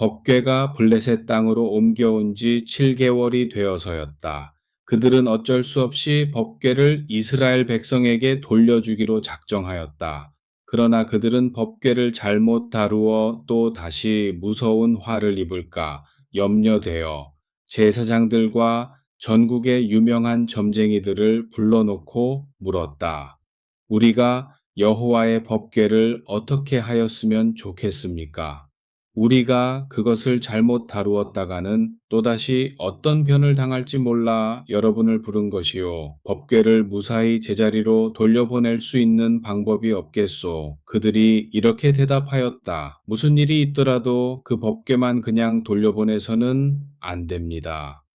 법궤가 블레셋 땅으로 옮겨온 지 7개월이 되어서였다. 그들은 어쩔 수 없이 법궤를 이스라엘 백성에게 돌려주기로 작정하였다. 그러나 그들은 법궤를 잘못 다루어 또 다시 무서운 화를 입을까 염려되어 제사장들과 전국의 유명한 점쟁이들을 불러놓고 물었다. 우리가 여호와의 법궤를 어떻게 하였으면 좋겠습니까? 우리가 그것을 잘못 다루었다가는 또다시 어떤 변을 당할지 몰라 여러분을 부른 것이요. 법궤를 무사히 제자리로 돌려보낼 수 있는 방법이 없겠소. 그들이 이렇게 대답하였다. 무슨 일이 있더라도 그 법궤만 그냥 돌려보내서는 안 됩니다.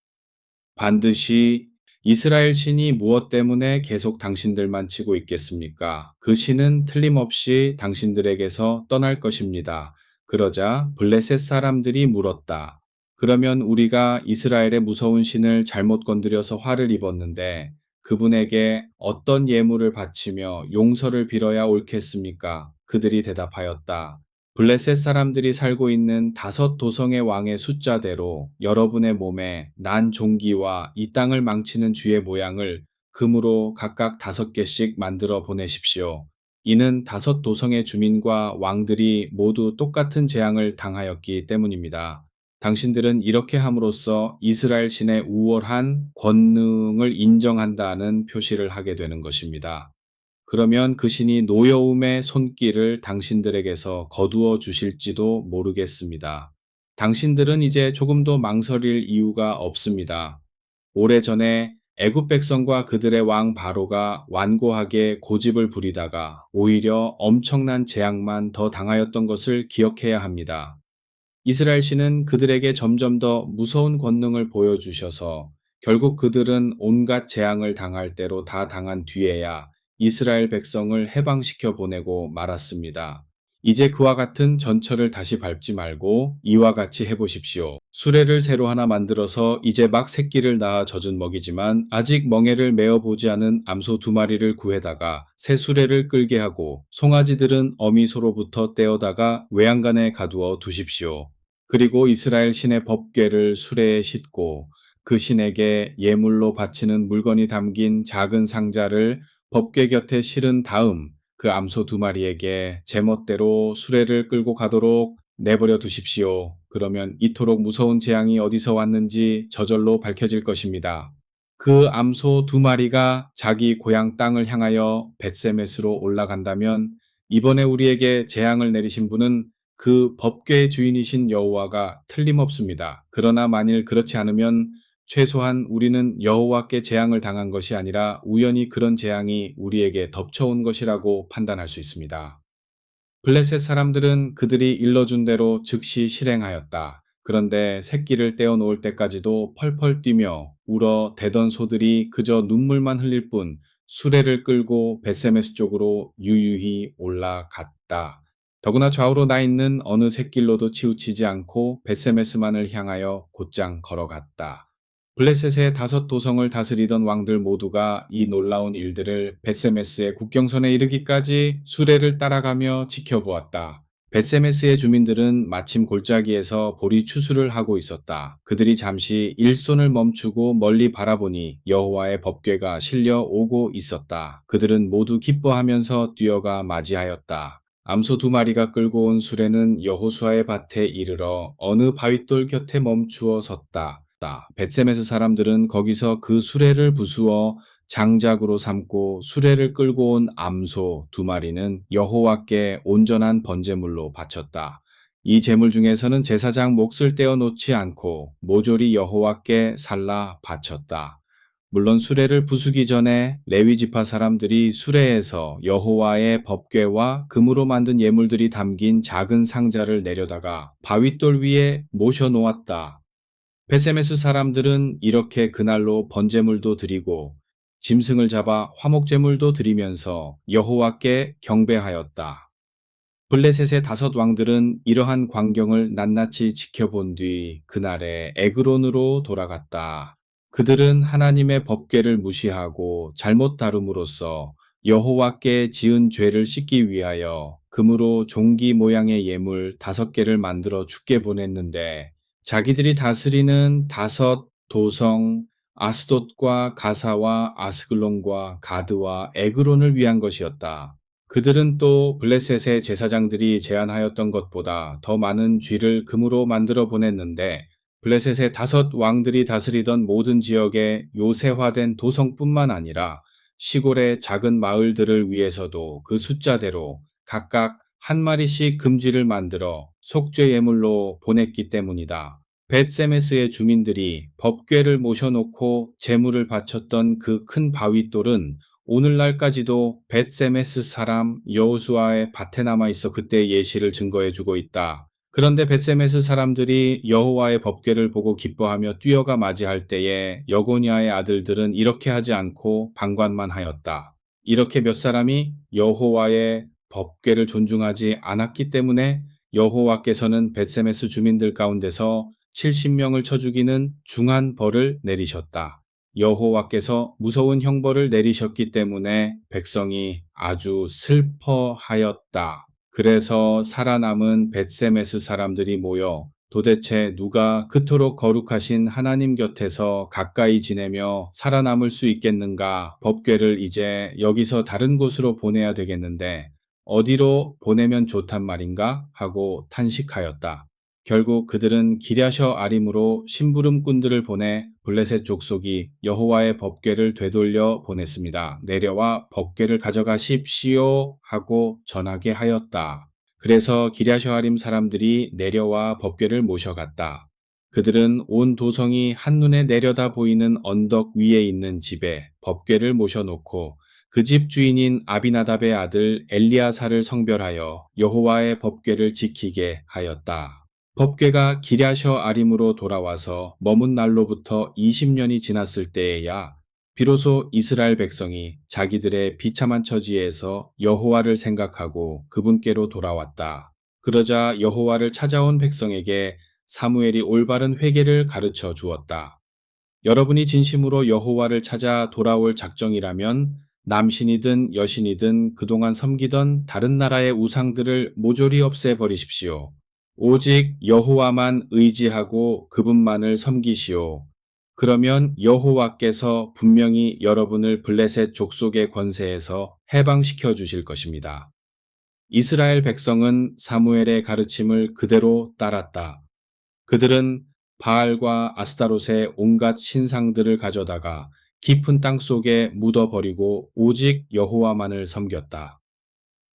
반드시 이스라엘 신이 무엇 때문에 계속 당신들만 치고 있겠습니까? 그 신은 틀림없이 당신들에게서 떠날 것입니다. 그러자 블레셋 사람들이 물었다. 그러면 우리가 이스라엘의 무서운 신을 잘못 건드려서 화를 입었는데 그분에게 어떤 예물을 바치며 용서를 빌어야 옳겠습니까? 그들이 대답하였다. 블레셋 사람들이 살고 있는 5도성의 왕의 숫자대로 여러분의 몸에 난 종기와 이 땅을 망치는 쥐의 모양을 금으로 각각 5개씩 만들어 보내십시오. 이는 5도성의 주민과 왕들이 모두 똑같은 재앙을 당하였기 때문입니다. 당신들은 이렇게 함으로써 이스라엘 신의 우월한 권능을 인정한다는 표시를 하게 되는 것입니다. 그러면 그 신이 노여움의 손길을 당신들에게서 거두어 주실지도 모르겠습니다. 당신들은 이제 조금도 망설일 이유가 없습니다. 오래전에 애굽 백성과 그들의 왕 바로가 완고하게 고집을 부리다가 오히려 엄청난 재앙만 더 당하였던 것을 기억해야 합니다. 이스라엘 신은 그들에게 점점 더 무서운 권능을 보여주셔서 결국 그들은 온갖 재앙을 당할 대로 다 당한 뒤에야 이스라엘 백성을 해방시켜 보내고 말았습니다. 이제 그와 같은 전철을 다시 밟지 말고 이와 같이 해보십시오. 수레를 새로 하나 만들어서 이제 막 새끼를 낳아 젖은 먹이지만 아직 멍에를 메어보지 않은 암소 2마리를 구해다가 새 수레를 끌게 하고 송아지들은 어미소로부터 떼어다가 외양간에 가두어 두십시오. 그리고 이스라엘 신의 법궤를 수레에 싣고 그 신에게 예물로 바치는 물건이 담긴 작은 상자를 법궤 곁에 실은 다음 그 암소 2마리에게 제멋대로 수레를 끌고 가도록 내버려 두십시오. 그러면 이토록 무서운 재앙이 어디서 왔는지 저절로 밝혀질 것입니다. 그 암소 2마리가 자기 고향 땅을 향하여 벳세메스로 올라간다면 이번에 우리에게 재앙을 내리신 분은 그 법궤의 주인이신 여호와가 틀림없습니다. 그러나 만일 그렇지 않으면 최소한 우리는 여호와께 재앙을 당한 것이 아니라 우연히 그런 재앙이 우리에게 덮쳐온 것이라고 판단할 수 있습니다. 블레셋 사람들은 그들이 일러준 대로 즉시 실행하였다. 그런데 새끼를 떼어 놓을 때까지도 펄펄 뛰며 울어 대던 소들이 그저 눈물만 흘릴 뿐 수레를 끌고 벳세메스 쪽으로 유유히 올라갔다. 더구나 좌우로 나 있는 어느 샛길로도 치우치지 않고 벳세메스만을 향하여 곧장 걸어갔다. 블레셋의 5도성을 다스리던 왕들 모두가 이 놀라운 일들을 벳세메스의 국경선에 이르기까지 수레를 따라가며 지켜보았다. 벳세메스의 주민들은 마침 골짜기에서 보리 추수를 하고 있었다. 그들이 잠시 일손을 멈추고 멀리 바라보니 여호와의 법궤가 실려 오고 있었다. 그들은 모두 기뻐하면서 뛰어가 맞이하였다. 암소 2마리가 끌고 온 수레는 여호수아의 밭에 이르러 어느 바윗돌 곁에 멈추어 섰다. 벳세메스 사람들은 거기서 그 수레를 부수어 장작으로 삼고 수레를 끌고 온 암소 2마리는 여호와께 온전한 번제물로 바쳤다. 이 제물 중에서는 제사장 몫을 떼어 놓지 않고 모조리 여호와께 살라 바쳤다. 물론 수레를 부수기 전에 레위 지파 사람들이 수레에서 여호와의 법궤와 금으로 만든 예물들이 담긴 작은 상자를 내려다가 바윗돌 위에 모셔 놓았다. 벳세메스 사람들은 이렇게 그날로 번제물도 드리고 짐승을 잡아 화목제물도 드리면서 여호와께 경배하였다. 블레셋의 5왕들은 이러한 광경을 낱낱이 지켜본 뒤 그날에 에그론으로 돌아갔다. 그들은 하나님의 법궤를 무시하고 잘못 다룸으로써 여호와께 지은 죄를 씻기 위하여 금으로 종기 모양의 예물 5개를 만들어 주께 보냈는데 자기들이 다스리는 다섯 도성 아스돗과 가사와 아스글론과 가드와 에그론을 위한 것이었다. 그들은 또 블레셋의 제사장들이 제안하였던 것보다 더 많은 쥐를 금으로 만들어 보냈는데 블레셋의 5왕들이 다스리던 모든 지역의 요새화된 도성뿐만 아니라 시골의 작은 마을들을 위해서도 그 숫자대로 각각 한 마리씩 금쥐를 만들어 속죄 예물로 보냈기 때문이다. 벳세메스의 주민들이 법궤를 모셔놓고 제물을 바쳤던 그 큰 바윗돌은 오늘날까지도 벳세메스 사람 여호수아의 밭에 남아 있어 그때의 예시를 증거해주고 있다. 그런데 벳세메스 사람들이 여호와의 법궤를 보고 기뻐하며 뛰어가 맞이할 때에 여고니아의 아들들은 이렇게 하지 않고 방관만 하였다. 이렇게 몇 사람이 여호와의 법궤를 존중하지 않았기 때문에 여호와께서는 벳세메스 주민들 가운데서 70명을 쳐 죽이는 중한 벌을 내리셨다. 여호와께서 무서운 형벌을 내리셨기 때문에 백성이 아주 슬퍼하였다. 그래서 살아남은 벳세메스 사람들이 모여 도대체 누가 그토록 거룩하신 하나님 곁에서 가까이 지내며 살아남을 수 있겠는가? 법궤를 이제 여기서 다른 곳으로 보내야 되겠는데 어디로 보내면 좋단 말인가? 하고 탄식하였다. 결국 그들은 기랴셔 아림으로 심부름꾼들을 보내 블레셋 족속이 여호와의 법궤를 되돌려 보냈습니다. 내려와 법궤를 가져가십시오 하고 전하게 하였다. 그래서 기랴셔 아림 사람들이 내려와 법궤를 모셔갔다. 그들은 온 도성이 한눈에 내려다 보이는 언덕 위에 있는 집에 법궤를 모셔놓고 그 집 주인인 아비나답의 아들 엘리야사를 성별하여 여호와의 법궤를 지키게 하였다. 법궤가 기랴셔 아림으로 돌아와서 머문 날로부터 20년이 지났을 때에야 비로소 이스라엘 백성이 자기들의 비참한 처지에서 여호와를 생각하고 그분께로 돌아왔다. 그러자 여호와를 찾아온 백성에게 사무엘이 올바른 회개를 가르쳐 주었다. 여러분이 진심으로 여호와를 찾아 돌아올 작정이라면 남신이든 여신이든 그동안 섬기던 다른 나라의 우상들을 모조리 없애버리십시오. 오직 여호와만 의지하고 그분만을 섬기시오. 그러면 여호와께서 분명히 여러분을 블레셋 족속의 권세에서 해방시켜 주실 것입니다. 이스라엘 백성은 사무엘의 가르침을 그대로 따랐다. 그들은 바알과 아스타롯의 온갖 신상들을 가져다가 깊은 땅 속에 묻어버리고 오직 여호와만을 섬겼다.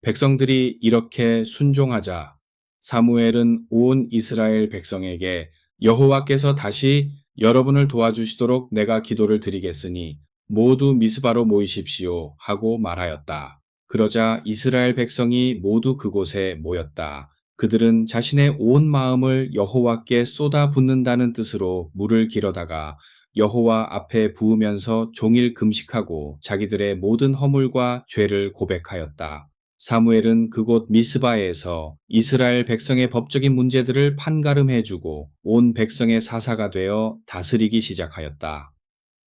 백성들이 이렇게 순종하자 사무엘은 온 이스라엘 백성에게 여호와께서 다시 여러분을 도와주시도록 내가 기도를 드리겠으니 모두 미스바로 모이십시오 하고 말하였다. 그러자 이스라엘 백성이 모두 그곳에 모였다. 그들은 자신의 온 마음을 여호와께 쏟아붓는다는 뜻으로 물을 길어다가 여호와 앞에 부으면서 종일 금식하고 자기들의 모든 허물과 죄를 고백하였다. 사무엘은 그곳 미스바에서 이스라엘 백성의 법적인 문제들을 판가름해주고 온 백성의 사사가 되어 다스리기 시작하였다.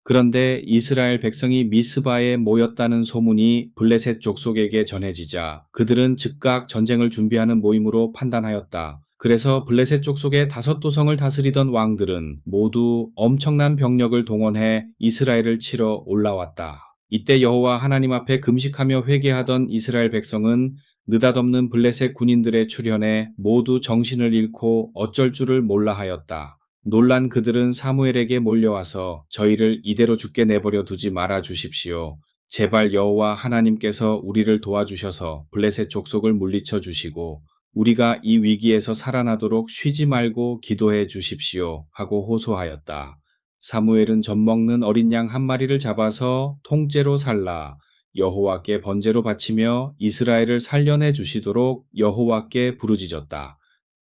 그런데 이스라엘 백성이 미스바에 모였다는 소문이 블레셋 족속에게 전해지자 그들은 즉각 전쟁을 준비하는 모임으로 판단하였다. 그래서 블레셋 족속의 5도성을 다스리던 왕들은 모두 엄청난 병력을 동원해 이스라엘을 치러 올라왔다. 이때 여호와 하나님 앞에 금식하며 회개하던 이스라엘 백성은 느닷없는 블레셋 군인들의 출현에 모두 정신을 잃고 어쩔 줄을 몰라 하였다. 놀란 그들은 사무엘에게 몰려와서 저희를 이대로 죽게 내버려 두지 말아 주십시오. 제발 여호와 하나님께서 우리를 도와주셔서 블레셋 족속을 물리쳐 주시고 우리가 이 위기에서 살아나도록 쉬지 말고 기도해 주십시오 하고 호소하였다. 사무엘은 젖먹는 어린 양 한 마리를 잡아서 통째로 살라 여호와께 번제로 바치며 이스라엘을 살려내 주시도록 여호와께 부르짖었다.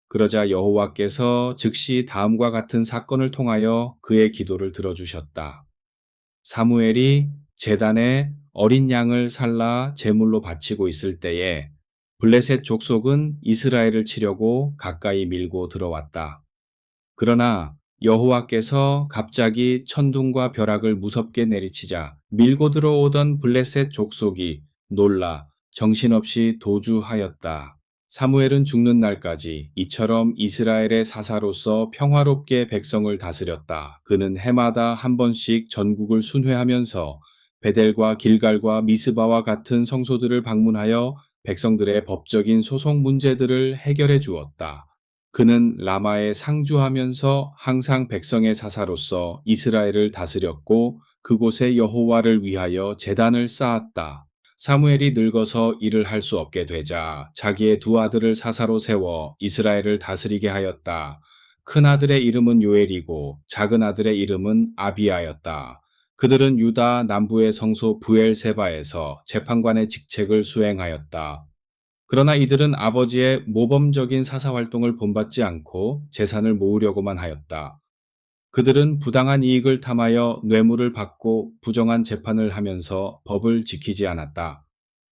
그러자 여호와께서 즉시 다음과 같은 사건을 통하여 그의 기도를 들어주셨다. 사무엘이 제단에 어린 양을 살라 제물로 바치고 있을 때에 블레셋 족속은 이스라엘을 치려고 가까이 밀고 들어왔다. 그러나 여호와께서 갑자기 천둥과 벼락을 무섭게 내리치자 밀고 들어오던 블레셋 족속이 놀라 정신없이 도주하였다. 사무엘은 죽는 날까지 이처럼 이스라엘의 사사로서 평화롭게 백성을 다스렸다. 그는 해마다 한 번씩 전국을 순회하면서 베델과 길갈과 미스바와 같은 성소들을 방문하여 백성들의 법적인 소송 문제들을 해결해 주었다. 그는 라마에 상주하면서 항상 백성의 사사로서 이스라엘을 다스렸고 그곳에 여호와를 위하여 제단을 쌓았다. 사무엘이 늙어서 일을 할 수 없게 되자 자기의 두 아들을 사사로 세워 이스라엘을 다스리게 하였다. 큰 아들의 이름은 요엘이고 작은 아들의 이름은 아비야였다. 그들은 유다 남부의 성소 브엘세바에서 재판관의 직책을 수행하였다. 그러나 이들은 아버지의 모범적인 사사 활동을 본받지 않고 재산을 모으려고만 하였다. 그들은 부당한 이익을 탐하여 뇌물을 받고 부정한 재판을 하면서 법을 지키지 않았다.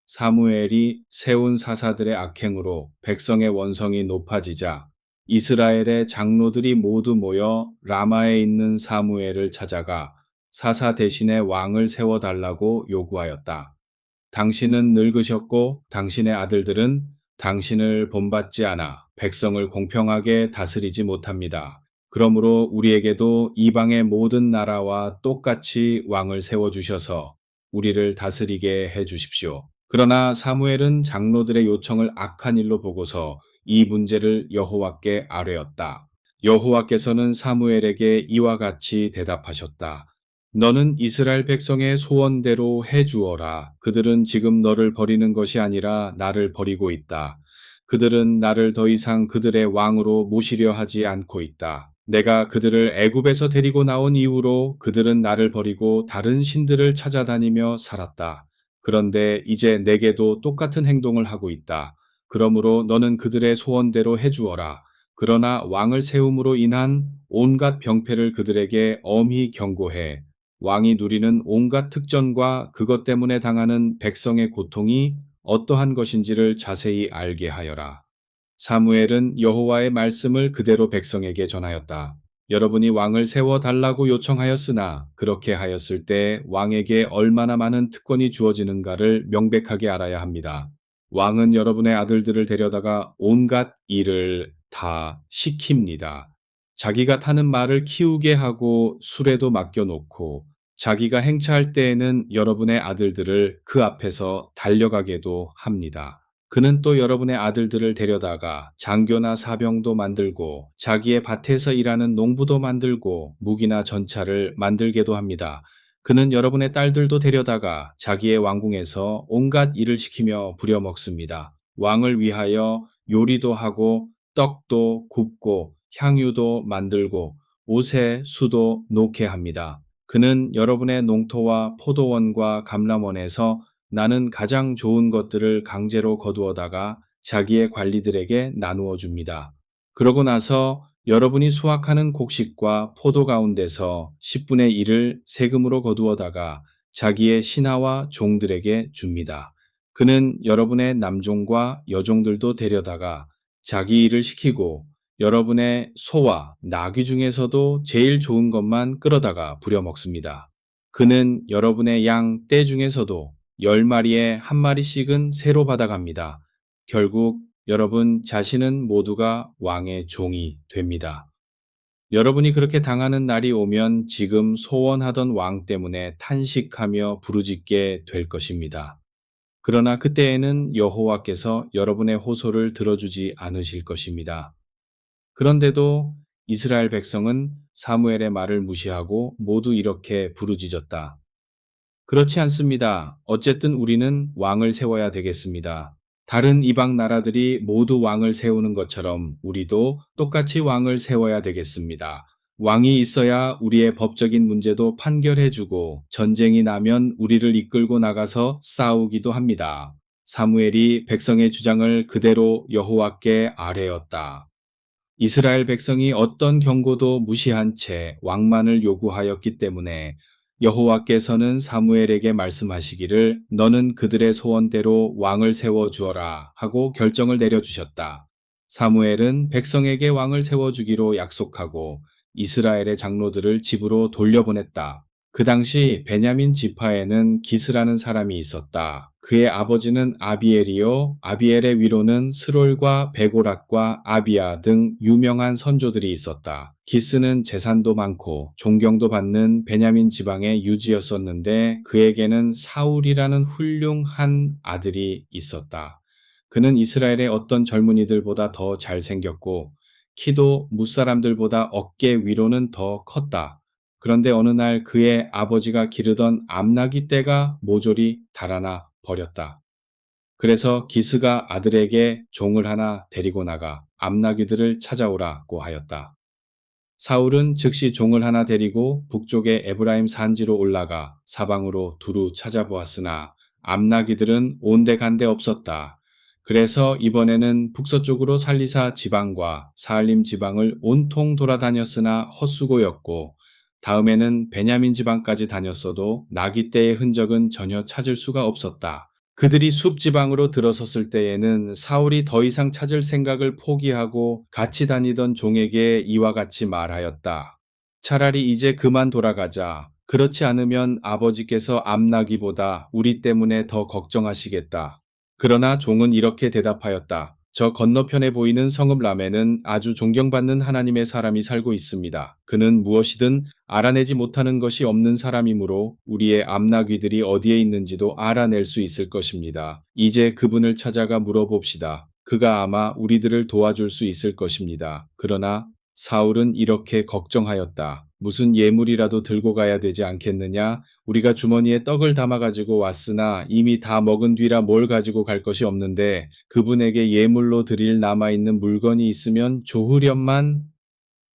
사무엘이 세운 사사들의 악행으로 백성의 원성이 높아지자 이스라엘의 장로들이 모두 모여 라마에 있는 사무엘을 찾아가 사사 대신에 왕을 세워달라고 요구하였다. 당신은 늙으셨고 당신의 아들들은 당신을 본받지 않아 백성을 공평하게 다스리지 못합니다. 그러므로 우리에게도 이방의 모든 나라와 똑같이 왕을 세워주셔서 우리를 다스리게 해 주십시오. 그러나 사무엘은 장로들의 요청을 악한 일로 보고서 이 문제를 여호와께 아뢰었다. 여호와께서는 사무엘에게 이와 같이 대답하셨다. 너는 이스라엘 백성의 소원대로 해 주어라. 그들은 지금 너를 버리는 것이 아니라 나를 버리고 있다. 그들은 나를 더 이상 그들의 왕으로 모시려 하지 않고 있다. 내가 그들을 애굽에서 데리고 나온 이후로 그들은 나를 버리고 다른 신들을 찾아다니며 살았다. 그런데 이제 내게도 똑같은 행동을 하고 있다. 그러므로 너는 그들의 소원대로 해 주어라. 그러나 왕을 세움으로 인한 온갖 병폐를 그들에게 엄히 경고해 왕이 누리는 온갖 특전과 그것 때문에 당하는 백성의 고통이 어떠한 것인지를 자세히 알게 하여라. 사무엘은 여호와의 말씀을 그대로 백성에게 전하였다. 여러분이 왕을 세워 달라고 요청하였으나 그렇게 하였을 때 왕에게 얼마나 많은 특권이 주어지는가를 명백하게 알아야 합니다. 왕은 여러분의 아들들을 데려다가 온갖 일을 다 시킵니다. 자기가 타는 말을 키우게 하고 술에도 맡겨놓고 자기가 행차할 때에는 여러분의 아들들을 그 앞에서 달려가게도 합니다. 그는 또 여러분의 아들들을 데려다가 장교나 사병도 만들고 자기의 밭에서 일하는 농부도 만들고 무기나 전차를 만들게도 합니다. 그는 여러분의 딸들도 데려다가 자기의 왕궁에서 온갖 일을 시키며 부려먹습니다. 왕을 위하여 요리도 하고 떡도 굽고 향유도 만들고 옷에 수도 놓게 합니다. 그는 여러분의 농토와 포도원과 감람원에서 나는 가장 좋은 것들을 강제로 거두어다가 자기의 관리들에게 나누어 줍니다. 그러고 나서 여러분이 수확하는 곡식과 포도 가운데서 10분의 1을 세금으로 거두어다가 자기의 신하와 종들에게 줍니다. 그는 여러분의 남종과 여종들도 데려다가 자기 일을 시키고 여러분의 소와 나귀 중에서도 제일 좋은 것만 끌어다가 부려먹습니다. 그는 여러분의 양, 떼 중에서도 10마리에 한 마리씩은 새로 받아갑니다. 결국 여러분 자신은 모두가 왕의 종이 됩니다. 여러분이 그렇게 당하는 날이 오면 지금 소원하던 왕 때문에 탄식하며 부르짖게 될 것입니다. 그러나 그때에는 여호와께서 여러분의 호소를 들어주지 않으실 것입니다. 그런데도 이스라엘 백성은 사무엘의 말을 무시하고 모두 이렇게 부르짖었다. 그렇지 않습니다. 어쨌든 우리는 왕을 세워야 되겠습니다. 다른 이방 나라들이 모두 왕을 세우는 것처럼 우리도 똑같이 왕을 세워야 되겠습니다. 왕이 있어야 우리의 법적인 문제도 판결해주고 전쟁이 나면 우리를 이끌고 나가서 싸우기도 합니다. 사무엘이 백성의 주장을 그대로 여호와께 아뢰었다. 이스라엘 백성이 어떤 경고도 무시한 채 왕만을 요구하였기 때문에 여호와께서는 사무엘에게 말씀하시기를 너는 그들의 소원대로 왕을 세워 주어라 하고 결정을 내려주셨다. 사무엘은 백성에게 왕을 세워주기로 약속하고 이스라엘의 장로들을 집으로 돌려보냈다. 그 당시 베냐민 지파에는 기스라는 사람이 있었다. 그의 아버지는 아비엘이요, 아비엘의 위로는 스롤과 베고락과 아비야 등 유명한 선조들이 있었다. 기스는 재산도 많고 존경도 받는 베냐민 지방의 유지였었는데 그에게는 사울이라는 훌륭한 아들이 있었다. 그는 이스라엘의 어떤 젊은이들보다 더 잘생겼고 키도 무사람들보다 어깨 위로는 더 컸다. 그런데 어느 날 그의 아버지가 기르던 암나귀 떼가 모조리 달아나 버렸다. 그래서 기스가 아들에게 종을 하나 데리고 나가 암나귀들을 찾아오라고 하였다. 사울은 즉시 종을 하나 데리고 북쪽의 에브라임 산지로 올라가 사방으로 두루 찾아보았으나 암나귀들은 온데간데 없었다. 그래서 이번에는 북서쪽으로 살리사 지방과 사알림 지방을 온통 돌아다녔으나 헛수고였고 다음에는 베냐민 지방까지 다녔어도 나귀떼의 흔적은 전혀 찾을 수가 없었다. 그들이 숲 지방으로 들어섰을 때에는 사울이 더 이상 찾을 생각을 포기하고 같이 다니던 종에게 이와 같이 말하였다. 차라리 이제 그만 돌아가자. 그렇지 않으면 아버지께서 암나기보다 우리 때문에 더 걱정하시겠다. 그러나 종은 이렇게 대답하였다. 저 건너편에 보이는 성읍 라멘은 아주 존경받는 하나님의 사람이 살고 있습니다. 그는 무엇이든 알아내지 못하는 것이 없는 사람이므로 우리의 암나귀들이 어디에 있는지도 알아낼 수 있을 것입니다. 이제 그분을 찾아가 물어봅시다. 그가 아마 우리들을 도와줄 수 있을 것입니다. 그러나 사울은 이렇게 걱정하였다. 무슨 예물이라도 들고 가야 되지 않겠느냐? 우리가 주머니에 떡을 담아가지고 왔으나 이미 다 먹은 뒤라 뭘 가지고 갈 것이 없는데 그분에게 예물로 드릴 남아있는 물건이 있으면 좋으련만.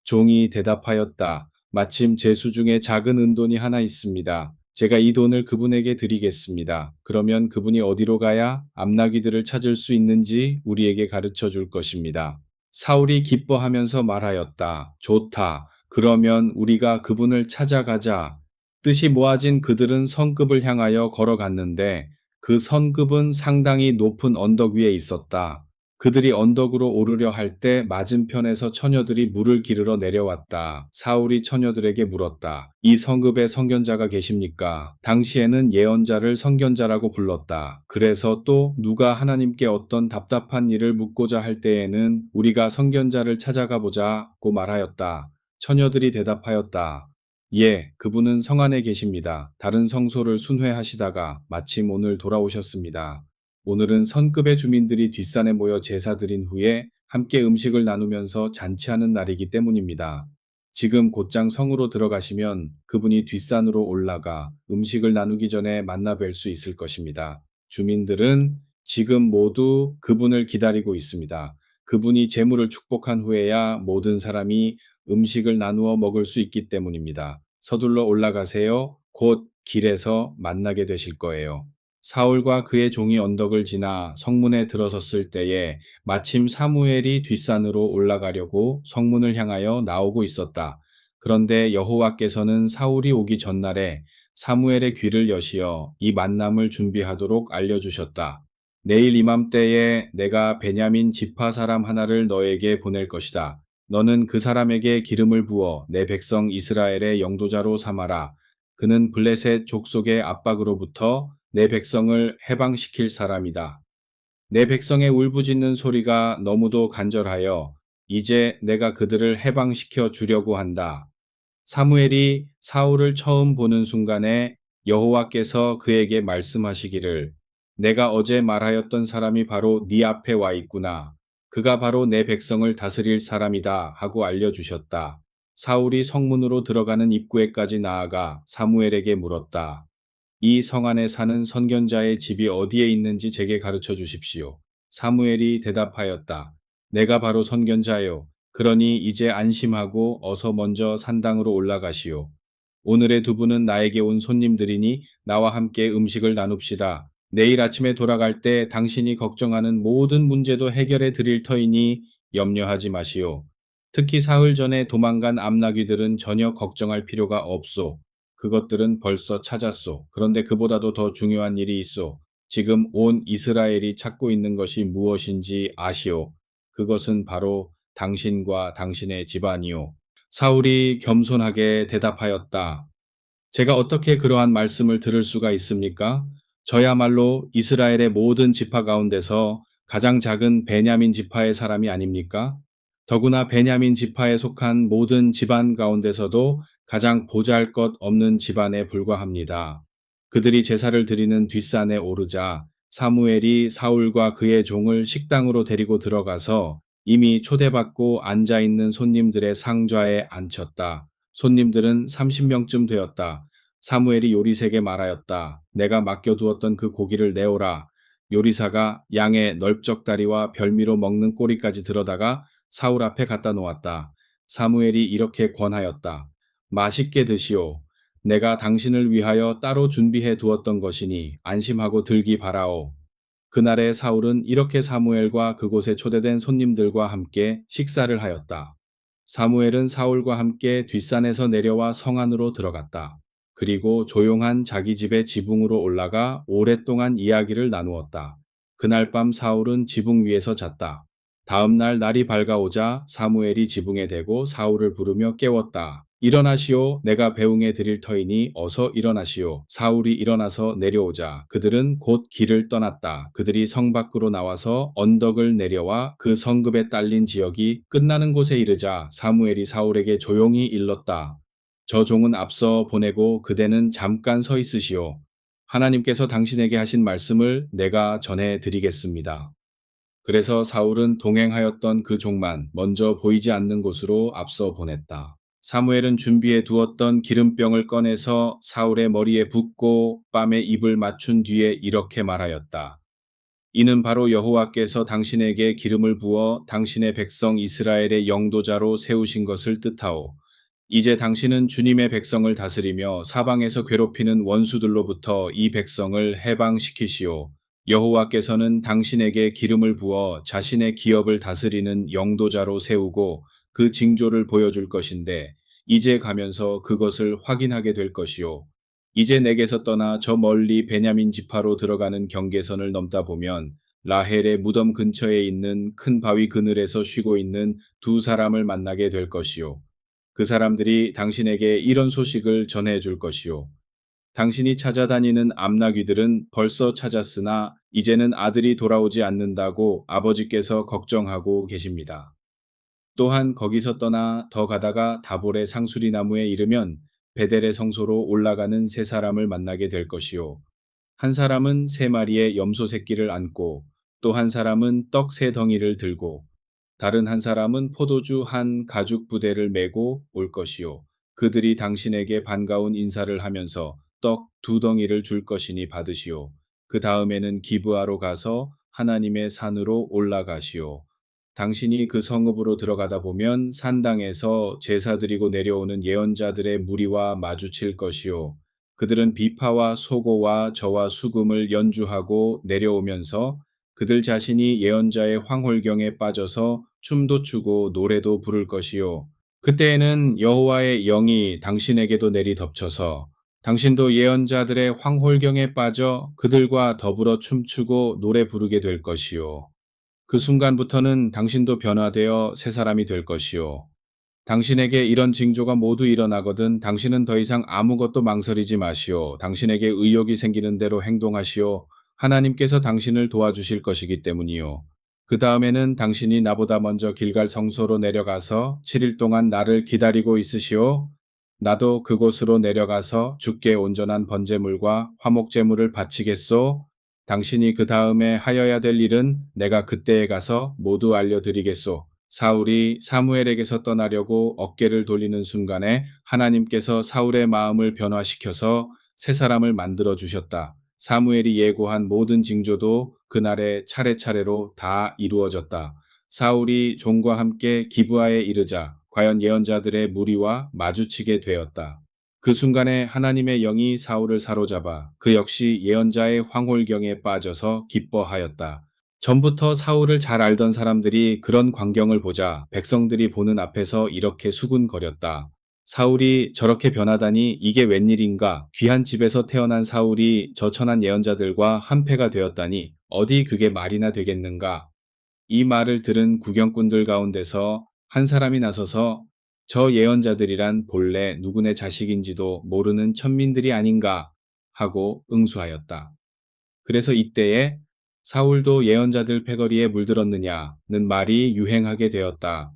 종이 대답하였다. 마침 제 수중에 작은 은돈이 하나 있습니다. 제가 이 돈을 그분에게 드리겠습니다. 그러면 그분이 어디로 가야 암나귀들을 찾을 수 있는지 우리에게 가르쳐 줄 것입니다. 사울이 기뻐하면서 말하였다. 좋다. 그러면 우리가 그분을 찾아가자. 뜻이 모아진 그들은 성읍을 향하여 걸어갔는데 그 성읍은 상당히 높은 언덕 위에 있었다. 그들이 언덕으로 오르려 할 때 맞은편에서 처녀들이 물을 기르러 내려왔다. 사울이 처녀들에게 물었다. 이 성읍에 선견자가 계십니까? 당시에는 예언자를 선견자라고 불렀다. 그래서 또 누가 하나님께 어떤 답답한 일을 묻고자 할 때에는 우리가 선견자를 찾아가 보자고 말하였다. 처녀들이 대답하였다. 예, 그분은 성 안에 계십니다. 다른 성소를 순회하시다가 마침 오늘 돌아오셨습니다. 오늘은 선급의 주민들이 뒷산에 모여 제사 드린 후에 함께 음식을 나누면서 잔치하는 날이기 때문입니다. 지금 곧장 성으로 들어가시면 그분이 뒷산으로 올라가 음식을 나누기 전에 만나 뵐 수 있을 것입니다. 주민들은 지금 모두 그분을 기다리고 있습니다. 그분이 제물을 축복한 후에야 모든 사람이 음식을 나누어 먹을 수 있기 때문입니다. 서둘러 올라가세요. 곧 길에서 만나게 되실 거예요. 사울과 그의 종이 언덕을 지나 성문에 들어섰을 때에 마침 사무엘이 뒷산으로 올라가려고 성문을 향하여 나오고 있었다. 그런데 여호와께서는 사울이 오기 전날에 사무엘의 귀를 여시어 이 만남을 준비하도록 알려주셨다. 내일 이맘때에 내가 베냐민 지파 사람 하나를 너에게 보낼 것이다. 너는 그 사람에게 기름을 부어 내 백성 이스라엘의 영도자로 삼아라. 그는 블레셋 족속의 압박으로부터 내 백성을 해방시킬 사람이다. 내 백성의 울부짖는 소리가 너무도 간절하여 이제 내가 그들을 해방시켜 주려고 한다. 사무엘이 사울을 처음 보는 순간에 여호와께서 그에게 말씀하시기를 내가 어제 말하였던 사람이 바로 네 앞에 와 있구나. 그가 바로 내 백성을 다스릴 사람이다 하고 알려주셨다. 사울이 성문으로 들어가는 입구에까지 나아가 사무엘에게 물었다. 이 성 안에 사는 선견자의 집이 어디에 있는지 제게 가르쳐 주십시오. 사무엘이 대답하였다. 내가 바로 선견자요. 그러니 이제 안심하고 어서 먼저 산당으로 올라가시오. 오늘의 두 분은 나에게 온 손님들이니 나와 함께 음식을 나눕시다. 내일 아침에 돌아갈 때 당신이 걱정하는 모든 문제도 해결해 드릴 터이니 염려하지 마시오. 특히 사흘 전에 도망간 암나귀들은 전혀 걱정할 필요가 없소. 그것들은 벌써 찾았소. 그런데 그보다도 더 중요한 일이 있소. 지금 온 이스라엘이 찾고 있는 것이 무엇인지 아시오. 그것은 바로 당신과 당신의 집안이오. 사울이 겸손하게 대답하였다. 제가 어떻게 그러한 말씀을 들을 수가 있습니까? 저야말로 이스라엘의 모든 지파 가운데서 가장 작은 베냐민 지파의 사람이 아닙니까? 더구나 베냐민 지파에 속한 모든 집안 가운데서도 가장 보잘것 없는 집안에 불과합니다. 그들이 제사를 드리는 뒷산에 오르자 사무엘이 사울과 그의 종을 식당으로 데리고 들어가서 이미 초대받고 앉아 있는 손님들의 상좌에 앉혔다. 손님들은 30명쯤 되었다. 사무엘이 요리새에게 말하였다. 내가 맡겨두었던 그 고기를 내오라. 요리사가 양의 널쩍다리와 별미로 먹는 꼬리까지 들어다가 사울 앞에 갖다 놓았다. 사무엘이 이렇게 권하였다. 맛있게 드시오. 내가 당신을 위하여 따로 준비해 두었던 것이니 안심하고 들기 바라오. 그날에 사울은 이렇게 사무엘과 그곳에 초대된 손님들과 함께 식사를 하였다. 사무엘은 사울과 함께 뒷산에서 내려와 성 안으로 들어갔다. 그리고 조용한 자기 집의 지붕으로 올라가 오랫동안 이야기를 나누었다. 그날 밤 사울은 지붕 위에서 잤다. 다음 날 날이 밝아오자 사무엘이 지붕에 대고 사울을 부르며 깨웠다. 일어나시오. 내가 배웅해 드릴 터이니 어서 일어나시오. 사울이 일어나서 내려오자 그들은 곧 길을 떠났다. 그들이 성 밖으로 나와서 언덕을 내려와 그 성읍에 딸린 지역이 끝나는 곳에 이르자 사무엘이 사울에게 조용히 일렀다. 저 종은 앞서 보내고 그대는 잠깐 서 있으시오. 하나님께서 당신에게 하신 말씀을 내가 전해 드리겠습니다. 그래서 사울은 동행하였던 그 종만 먼저 보이지 않는 곳으로 앞서 보냈다. 사무엘은 준비해 두었던 기름병을 꺼내서 사울의 머리에 붓고 뺨에 입을 맞춘 뒤에 이렇게 말하였다. 이는 바로 여호와께서 당신에게 기름을 부어 당신의 백성 이스라엘의 영도자로 세우신 것을 뜻하오. 이제 당신은 주님의 백성을 다스리며 사방에서 괴롭히는 원수들로부터 이 백성을 해방시키시오. 여호와께서는 당신에게 기름을 부어 자신의 기업을 다스리는 영도자로 세우고 그 징조를 보여줄 것인데 이제 가면서 그것을 확인하게 될 것이오. 이제 내게서 떠나 저 멀리 베냐민 지파로 들어가는 경계선을 넘다 보면 라헬의 무덤 근처에 있는 큰 바위 그늘에서 쉬고 있는 두 사람을 만나게 될 것이오. 그 사람들이 당신에게 이런 소식을 전해 줄 것이오. 당신이 찾아다니는 암나귀들은 벌써 찾았으나 이제는 아들이 돌아오지 않는다고 아버지께서 걱정하고 계십니다. 또한 거기서 떠나 더 가다가 다볼의 상수리 나무에 이르면 베델의 성소로 올라가는 세 사람을 만나게 될 것이요. 한 사람은 세 마리의 염소 새끼를 안고 또 한 사람은 떡 세 덩이를 들고 다른 한 사람은 포도주 한 가죽 부대를 메고 올 것이요. 그들이 당신에게 반가운 인사를 하면서 떡 두 덩이를 줄 것이니 받으시오. 그 다음에는 기브아로 가서 하나님의 산으로 올라가시오. 당신이 그 성읍으로 들어가다 보면 산당에서 제사 드리고 내려오는 예언자들의 무리와 마주칠 것이요. 그들은 비파와 소고와 저와 수금을 연주하고 내려오면서 그들 자신이 예언자의 황홀경에 빠져서 춤도 추고 노래도 부를 것이요. 그때에는 여호와의 영이 당신에게도 내리 덮쳐서 당신도 예언자들의 황홀경에 빠져 그들과 더불어 춤추고 노래 부르게 될 것이요. 그 순간부터는 당신도 변화되어 새 사람이 될 것이요. 당신에게 이런 징조가 모두 일어나거든 당신은 더 이상 아무것도 망설이지 마시오. 당신에게 의욕이 생기는 대로 행동하시오. 하나님께서 당신을 도와주실 것이기 때문이요. 그 다음에는 당신이 나보다 먼저 길갈 성소로 내려가서 7일 동안 나를 기다리고 있으시오. 나도 그곳으로 내려가서 주께 온전한 번제물과 화목제물을 바치겠소. 당신이 그 다음에 하여야 될 일은 내가 그때에 가서 모두 알려드리겠소. 사울이 사무엘에게서 떠나려고 어깨를 돌리는 순간에 하나님께서 사울의 마음을 변화시켜서 새 사람을 만들어 주셨다. 사무엘이 예고한 모든 징조도 그날에 차례차례로 다 이루어졌다. 사울이 종과 함께 기브아에 이르자 과연 예언자들의 무리와 마주치게 되었다. 그 순간에 하나님의 영이 사울을 사로잡아 그 역시 예언자의 황홀경에 빠져서 기뻐하였다. 전부터 사울을 잘 알던 사람들이 그런 광경을 보자 백성들이 보는 앞에서 이렇게 수군거렸다. 사울이 저렇게 변하다니 이게 웬일인가? 귀한 집에서 태어난 사울이 저 천한 예언자들과 한패가 되었다니 어디 그게 말이나 되겠는가? 이 말을 들은 구경꾼들 가운데서 한 사람이 나서서 저 예언자들이란 본래 누구네 자식인지도 모르는 천민들이 아닌가 하고 응수하였다. 그래서 이때에 사울도 예언자들 패거리에 물들었느냐는 말이 유행하게 되었다.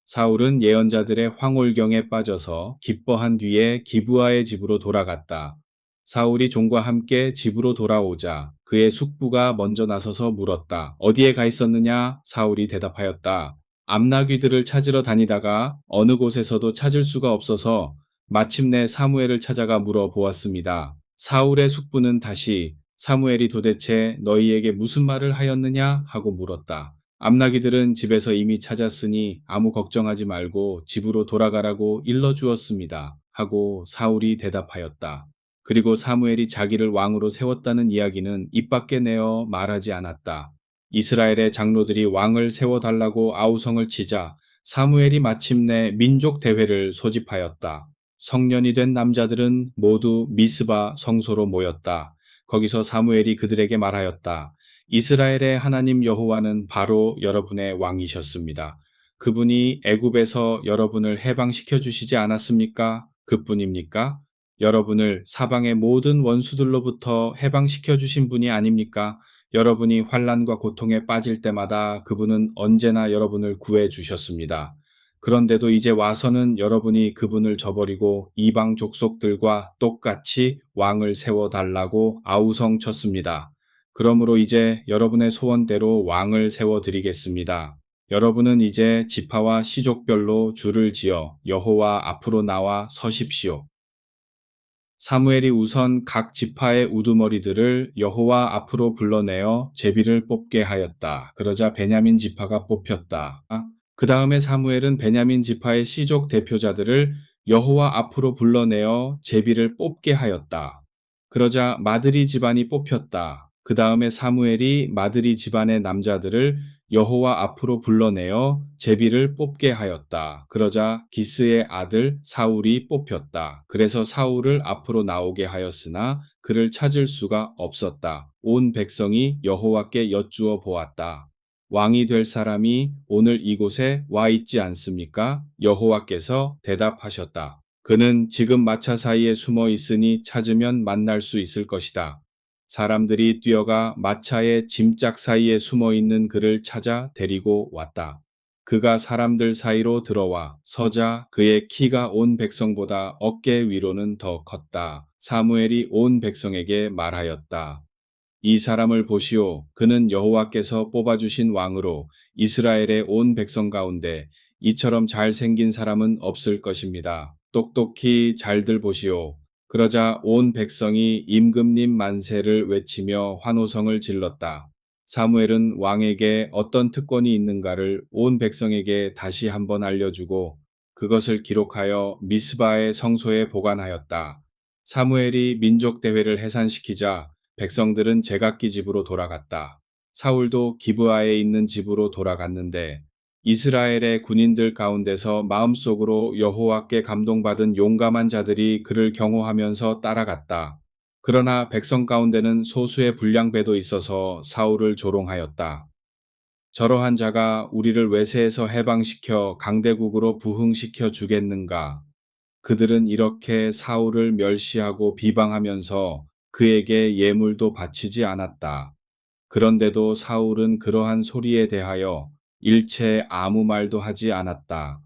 사울은 예언자들의 황홀경에 빠져서 기뻐한 뒤에 기브아의 집으로 돌아갔다. 사울이 종과 함께 집으로 돌아오자 그의 숙부가 먼저 나서서 물었다. 어디에 가 있었느냐? 사울이 대답하였다. 암나귀들을 찾으러 다니다가 어느 곳에서도 찾을 수가 없어서 마침내 사무엘을 찾아가 물어보았습니다. 사울의 숙부는 다시 사무엘이 도대체 너희에게 무슨 말을 하였느냐? 하고 물었다. 암나귀들은 집에서 이미 찾았으니 아무 걱정하지 말고 집으로 돌아가라고 일러주었습니다. 하고 사울이 대답하였다. 그리고 사무엘이 자기를 왕으로 세웠다는 이야기는 입 밖에 내어 말하지 않았다. 이스라엘의 장로들이 왕을 세워달라고 아우성을 치자 사무엘이 마침내 민족 대회를 소집하였다. 성년이 된 남자들은 모두 미스바 성소로 모였다. 거기서 사무엘이 그들에게 말하였다. 이스라엘의 하나님 여호와는 바로 여러분의 왕이셨습니다. 그분이 애굽에서 여러분을 해방시켜 주시지 않았습니까? 그뿐입니까? 여러분을 사방의 모든 원수들로부터 해방시켜 주신 분이 아닙니까? 여러분이 환난과 고통에 빠질 때마다 그분은 언제나 여러분을 구해 주셨습니다. 그런데도 이제 와서는 여러분이 그분을 저버리고 이방 족속들과 똑같이 왕을 세워달라고 아우성쳤습니다. 그러므로 이제 여러분의 소원대로 왕을 세워드리겠습니다. 여러분은 이제 지파와 시족별로 줄을 지어 여호와 앞으로 나와 서십시오. 사무엘이 우선 각 지파의 우두머리들을 여호와 앞으로 불러내어 제비를 뽑게 하였다. 그러자 베냐민 지파가 뽑혔다. 그 다음에 사무엘은 베냐민 지파의 시족 대표자들을 여호와 앞으로 불러내어 제비를 뽑게 하였다. 그러자 마드리 집안이 뽑혔다. 그 다음에 사무엘이 마드리 집안의 남자들을 여호와 앞으로 불러내어 제비를 뽑게 하였다. 그러자 기스의 아들 사울이 뽑혔다. 그래서 사울을 앞으로 나오게 하였으나 그를 찾을 수가 없었다. 온 백성이 여호와께 여쭈어 보았다. 왕이 될 사람이 오늘 이곳에 와 있지 않습니까? 여호와께서 대답하셨다. 그는 지금 마차 사이에 숨어 있으니 찾으면 만날 수 있을 것이다. 사람들이 뛰어가 마차의 짐짝 사이에 숨어 있는 그를 찾아 데리고 왔다. 그가 사람들 사이로 들어와 서자 그의 키가 온 백성보다 어깨 위로는 더 컸다. 사무엘이 온 백성에게 말하였다. 이 사람을 보시오. 그는 여호와께서 뽑아주신 왕으로 이스라엘의 온 백성 가운데 이처럼 잘생긴 사람은 없을 것입니다. 똑똑히 잘들 보시오. 그러자 온 백성이 임금님 만세를 외치며 환호성을 질렀다. 사무엘은 왕에게 어떤 특권이 있는가를 온 백성에게 다시 한번 알려주고 그것을 기록하여 미스바의 성소에 보관하였다. 사무엘이 민족 대회를 해산시키자 백성들은 제각기 집으로 돌아갔다. 사울도 기브아에 있는 집으로 돌아갔는데 이스라엘의 군인들 가운데서 마음속으로 여호와께 감동받은 용감한 자들이 그를 경호하면서 따라갔다. 그러나 백성 가운데는 소수의 불량배도 있어서 사울을 조롱하였다. 저러한 자가 우리를 외세에서 해방시켜 강대국으로 부흥시켜 주겠는가? 그들은 이렇게 사울을 멸시하고 비방하면서 그에게 예물도 바치지 않았다. 그런데도 사울은 그러한 소리에 대하여 일체 아무 말도 하지 않았다.